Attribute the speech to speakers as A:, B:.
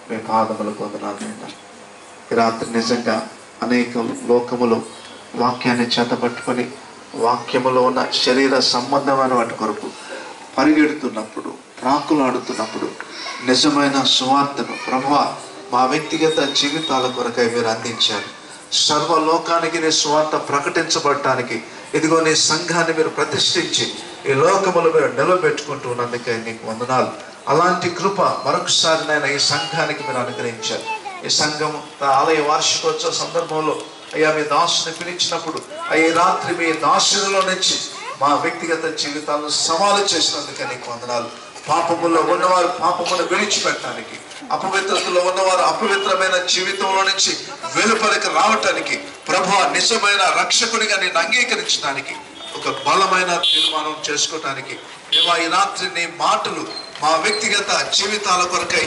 A: మీ పాదములకు వందనాలు నాయనా. ఈ రాత్రి నిజంగా అనేక లోకములు వాక్యాన్ని చేతపట్టుకొని వాక్యములో ఉన్న శరీర సంబంధమైన వాటి కొరకు పరిగెడుతున్నప్పుడు, ప్రాకులాడుతున్నప్పుడు నిజమైన సువార్తను ప్రభువా మా వ్యక్తిగత జీవితాల కొరకై మీరు అందించారు. సర్వలోకానికి నీ సువార్త ప్రకటించబడటానికి ఇదిగో నీ సంఘాన్ని మీరు ప్రతిష్ఠించి ఈ లోకములు మీరు నిలబెట్టుకుంటూ ఉన్నందుకే నీకు వందనాలు. అలాంటి కృప మరొకసారి నేను ఈ సంఘానికి మీరు అనుగ్రహించారు. ఈ సంఘం ఆలయ వార్షికోత్సవ సందర్భంలో అయ్యా మీ దాసుని పిలిచినప్పుడు ఈ రాత్రి మీ దాసునిలో నుంచి మా వ్యక్తిగత జీవితాలను సవాలు చేసినందుకే నీకు వందనాలు. పాపములో ఉన్నవారు పాపమును విడిచిపెట్టడానికి, అపవిత్రతలో ఉన్నవారు అపవిత్రమైన జీవితంలో నుంచి వెలుపలికి రావటానికి, ప్రభువా నిజమైన రక్షకునిగా నేను అంగీకరించడానికి ఒక బలమైన తీర్మానం చేసుకోవటానికి దేవా ఈ రాత్రి నీ మాటలు మా వ్యక్తిగత జీవితాల కొరకై